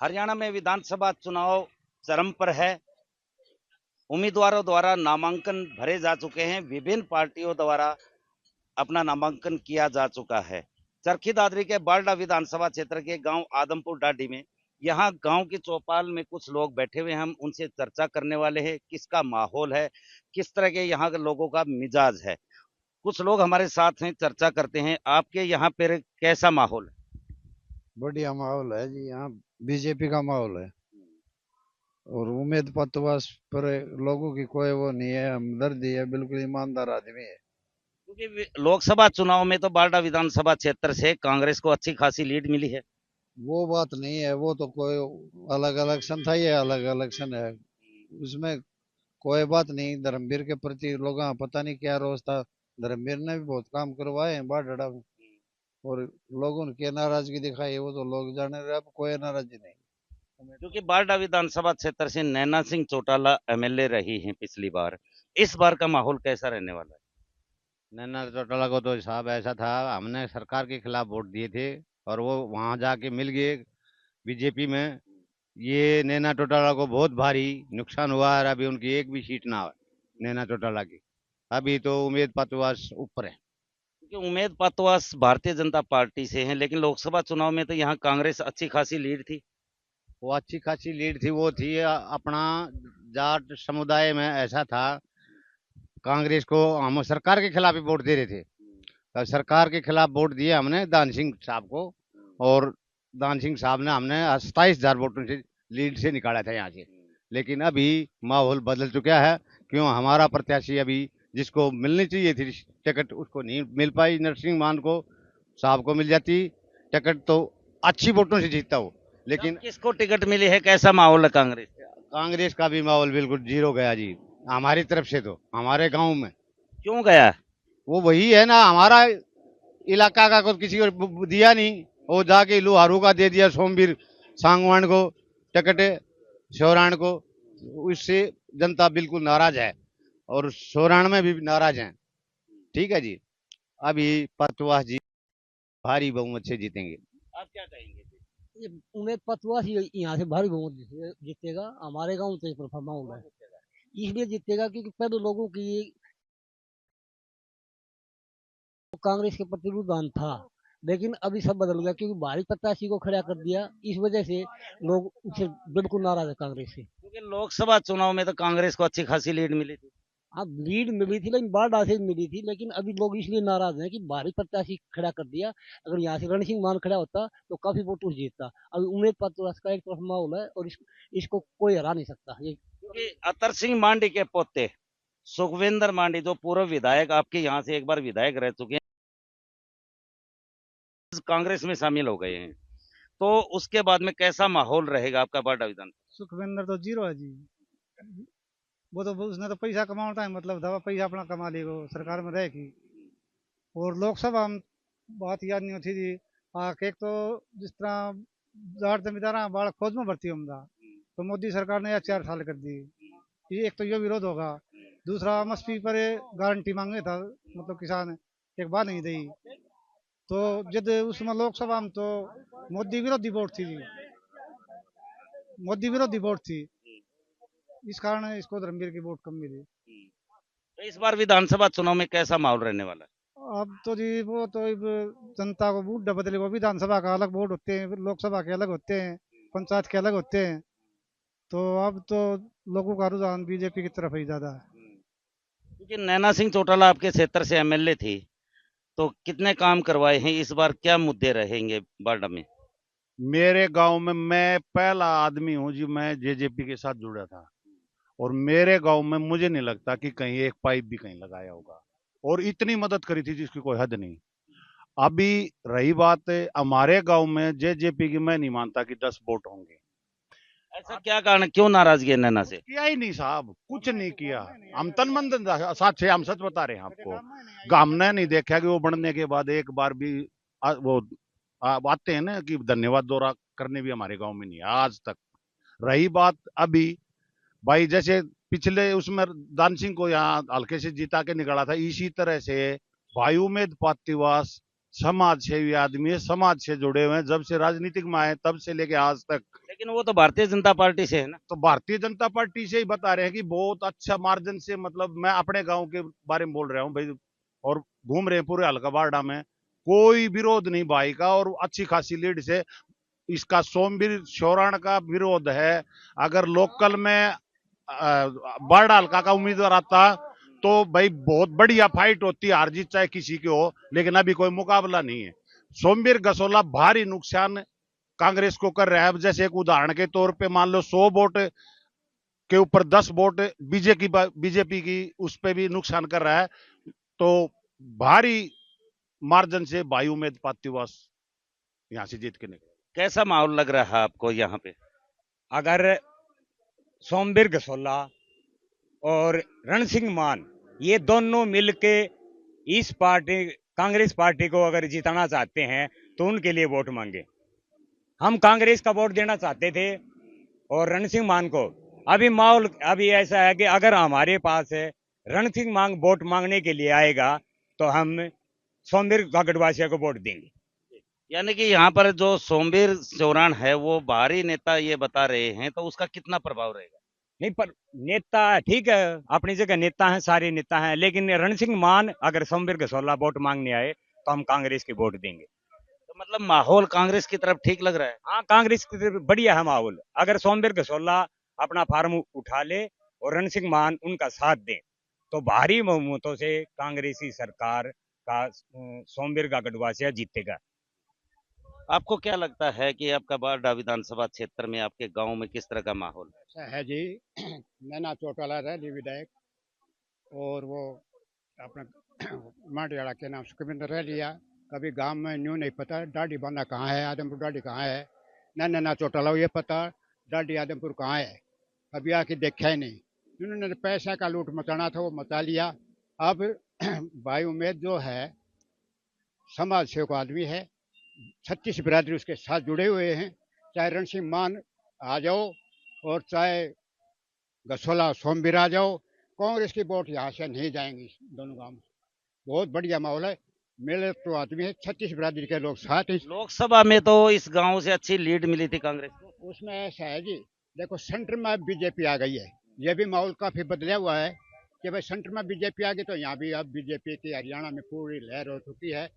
हरियाणा में विधानसभा चुनाव चरम पर है। उम्मीदवारों द्वारा नामांकन भरे जा चुके हैं। विभिन्न पार्टियों द्वारा अपना नामांकन किया जा चुका है। चरखी दादरी के बालडा विधानसभा क्षेत्र के गांव आदमपुर डाडी में यहाँ गांव की चौपाल में कुछ लोग बैठे हुए हैं। हम उनसे चर्चा करने वाले हैं, किसका माहौल है, किस तरह के यहाँ के लोगों का मिजाज है। कुछ लोग हमारे साथ हैं, चर्चा करते हैं। आपके यहाँ पर कैसा माहौल है? बढ़िया माहौल है जी। यहाँ बीजेपी का माहौल है और उम्मीद पतवास पर लोगों की कोई वो नहीं है, हमदर्दी है, बिल्कुल ईमानदार आदमी है। क्योंकि लोकसभा चुनाव में तो बालडा विधानसभा क्षेत्र से कांग्रेस को अच्छी खासी लीड मिली है। वो बात नहीं है, वो तो कोई अलग अलग सन था, ये अलग अलग सन है। उसमें कोई बात नहीं। धर्मवीर के प्रति लोगों का पता नहीं क्या रोष था। धर्मवीर ने भी बहुत काम करवाए हैं बाढ़ में, और लोगों ने क्या नाराजगी दिखाई वो तो लोग जाने रहे, अब कोई नाराजगी नहीं। क्योंकि बालडा विधानसभा क्षेत्र से नैना सिंह चौटाला एमएलए रही हैं पिछली बार। इस बार का माहौल कैसा रहने वाला है? नैना चौटाला को तो साहब ऐसा था, हमने सरकार के खिलाफ वोट दिए थे और वो वहां जाके मिल गए बीजेपी में। ये नैना चौटाला को बहुत भारी नुकसान हुआ है। अभी उनकी एक भी सीट ना है नैना चौटाला की। अभी तो उम्मीद पतवास ऊपर है। क्योंकि उमेद पातवास भारतीय जनता पार्टी से हैं, लेकिन लोकसभा चुनाव में तो यहाँ कांग्रेस अच्छी खासी लीड थी। वो अच्छी खासी लीड थी, वो थी अपना जाट समुदाय में ऐसा था। कांग्रेस को हम सरकार के खिलाफ ही वोट दे रहे थे, तो सरकार के खिलाफ वोट दिए हमने दान सिंह साहब को। और दान सिंह साहब ने हमने 27,000 वोटों से लीड से निकाला था यहाँ से। लेकिन अभी माहौल बदल चुका है। क्यों? हमारा प्रत्याशी अभी जिसको मिलनी चाहिए थी टिकट, उसको नहीं मिल पाई। नरसिंह मान को साहब को मिल जाती टिकट तो अच्छी वोटों से जीतता हो। लेकिन किसको टिकट मिली है, कैसा माहौल है कांग्रेस? कांग्रेस का भी माहौल बिल्कुल जीरो गया जी, हमारी तरफ से तो। हमारे गांव में क्यों गया? वो वही है ना, हमारा इलाका का कुछ किसी को दिया नहीं। वो जाके लोहारू का दे दिया, सोमवीर सांगवान को टिकट, सोराण को। उससे जनता बिल्कुल नाराज है और सोराण में भी नाराज हैं। ठीक है जी। अभी पतवास जी भारी बहुमत से जीतेंगे। आप क्या कहेंगे? ये उमेद पतवा ही यहाँ से भारी बहुमत जीतेगा। हमारे गांव तो इस पर माहौल है, इसलिए जीतेगा क्योंकि पहले लोगों की कांग्रेस के प्रति रुझान था, लेकिन अभी सब बदल गया क्योंकि भारी प्रत्याशी को खड़ा कर दिया। इस वजह से लोग उससे बिल्कुल नाराज है कांग्रेस से। क्योंकि लोकसभा चुनाव में तो कांग्रेस को अच्छी खासी लीड मिली थी। अब लीड मिली थी लेकिन बाढ़ से मिली थी, लेकिन अभी लोग इसलिए नाराज हैं कि भारी प्रत्याशी खड़ा कर दिया। अगर यहाँ से रण सिंह मान खड़ा होता तो काफी वोट जीतता। अभी उमेद पतवास का एक तरफ माहौल है और इसको कोई हरा नहीं सकता। ये क्योंकि अतर सिंह मांडी के पोते सुखविंदर मांडी, जो पूर्व विधायक आपके यहाँ से एक बार विधायक रह चुके हैं, कांग्रेस में शामिल हो गए हैं। तो उसके बाद में कैसा माहौल रहेगा आपका बालडा विधान? सुखविंदर तो जीरो है जी। वो तो उसने तो पैसा कमाता है, मतलब दवा पैसा अपना कमा लेगा, सरकार में रहेगी। और लोकसभा में बात याद नहीं होती जी। एक तो जिस तरह जाट जमींदार बाढ़ खोज में भर्ती होगा, तो मोदी सरकार ने यह 4 साल कर दी। ये एक तो ये विरोध होगा। दूसरा एमएसपी पर गारंटी मांगे था, मतलब किसान एक बात नहीं दी। तो जब उसमें लोकसभा में तो मोदी विरोधी वोट थी जी, मोदी विरोधी वोट थी। इस कारण इसको धर्मवीर की वोट कम मिली। तो इस बार विधानसभा चुनाव में कैसा माहौल रहने वाला है? अब तो जी वो तो अब जनता को वोट बदले। वो विधानसभा का अलग वोट होते हैं, लोकसभा के अलग होते हैं, पंचायत के अलग होते हैं। तो अब तो लोगों का रुझान बीजेपी की तरफ ही ज्यादा है। क्योंकि नैना सिंह चौटाला आपके क्षेत्र से एमएलए थी, तो कितने काम करवाए हैं? इस बार क्या मुद्दे रहेंगे बालडा में? मेरे गांव में मैं पहला आदमी हूं जी, मैं जेजेपी के साथ जुड़ा था। और मेरे गांव में मुझे नहीं लगता कि कहीं एक पाइप भी कहीं लगाया होगा, और इतनी मदद करी थी जिसकी कोई हद नहीं। अभी रही बात हमारे गांव में जेजेपी की, मैं नहीं मानता कि 10 वोट होंगे। ऐसा क्या कारण, क्यों नाराजगी है नैना से? किया ही नहीं साहब, कुछ नहीं किया। हम तन मन धन साथ से, हम सच बता रहे हैं आपको। हमने नहीं देखा कि वो बनने के बाद एक बार भी वो आते हैं ना कि धन्यवाद दौरा करने भी हमारे गांव में नहीं है आज तक। रही बात अभी, भाई जैसे पिछले उसमें दान सिंह को यहाँ हल्के से जीता के निकाला था, इसी तरह से भाई उमेद पातिवास समाज सेवी आदमी है, समाज से जुड़े हुए हैं, जब से राजनीतिक में आए तब से लेके आज तक। लेकिन वो तो भारतीय जनता पार्टी से है ना। तो भारतीय जनता पार्टी से ही बता रहे हैं कि बहुत अच्छा मार्जिन से, मतलब मैं अपने गांव के बारे में बोल रहा हूँ भाई, और घूम रहे हैं पूरे हल्का बारडा में, कोई विरोध नहीं भाई का, और अच्छी खासी लीड से। इसका सोमवीर शौराण का विरोध है। अगर लोकल में बारडा हल्का का उम्मीदवार आता तो भाई बहुत बढ़िया फाइट होती है, हार जीत चाहे किसी की हो, लेकिन अभी कोई मुकाबला नहीं है। सोमवीर गसोला भारी नुकसान कांग्रेस को कर रहा है। अब जैसे एक उदाहरण के तौर पे मान लो 100 वोट के ऊपर 10 वोट बीजेपी की उस पे भी नुकसान कर रहा है। तो भारी मार्जिन से भाई उम्मीद पातीवास यहाँ से जीत के निकले। कैसा माहौल लग रहा है आपको यहाँ पे? अगर सोमवीर गसोला और रण सिंह मान ये दोनों मिलके इस पार्टी कांग्रेस पार्टी को अगर जिताना चाहते हैं तो उनके लिए वोट मांगे। हम कांग्रेस का वोट देना चाहते थे और रण सिंह मान को। अभी माहौल अभी ऐसा है कि अगर हमारे पास रण सिंह मान वोट मांगने के लिए आएगा तो हम सोमवीर गढ़वासिया को वोट देंगे। यानी कि यहाँ पर जो सोमवीर चौरान है वो बाहरी नेता ये बता रहे हैं, तो उसका कितना प्रभाव रहेगा? नहीं, पर नेता ठीक है, अपनी जगह नेता हैं, सारे नेता हैं, लेकिन रण सिंह मान अगर सोमवीर गसोला वोट मांगने आए तो हम कांग्रेस की वोट देंगे। तो मतलब माहौल कांग्रेस की तरफ ठीक लग रहा है। हाँ, कांग्रेस की तरफ बढ़िया है माहौल। अगर सोमवीर गसोला अपना फार्म उठा ले और रण सिंह मान उनका साथ दें तो भारी बहुमतों से कांग्रेसी सरकार का सोमवीर का गढ़वासिया जीतेगा। आपको क्या लगता है कि आपका बारडा विधानसभा क्षेत्र में आपके गांव में किस तरह का माहौल है? ऐसा है जी। नैना चौटाला रैली विधायक और वो अपना माटियाड़ा के नाम सुखविंदर रह लिया। कभी गांव में न्यू नहीं पता डाडी बांधा कहाँ है, आदमपुर डाडी कहाँ है, न नैना चौटाला ये पता डाडी आदमपुर कहाँ है, कभी आके देखा ही नहीं। उन्होंने पैसा का लूट मचाना था वो मचा लिया। अब भाई उम्मीद जो है समाज सेवक आदमी है, 36 बिरादरी उसके साथ जुड़े हुए हैं। चाहे रण सिंह मान आ जाओ और चाहे गसोला सोमवीर आ जाओ, कांग्रेस की वोट यहाँ से नहीं जाएंगी दोनों गांव में। बहुत बढ़िया माहौल है, मेरे तो आदमी है, 36 बिरादरी के लोग साथ हैं। लोकसभा में तो इस गांव से अच्छी लीड मिली थी कांग्रेस को। उसमें ऐसा है जी, देखो सेंटर में बीजेपी आ गई है, ये भी माहौल काफी बदला हुआ है कि भाई सेंटर में बीजेपी आ गई तो यहाँ भी अब बीजेपी की हरियाणा में पूरी लहर हो चुकी है।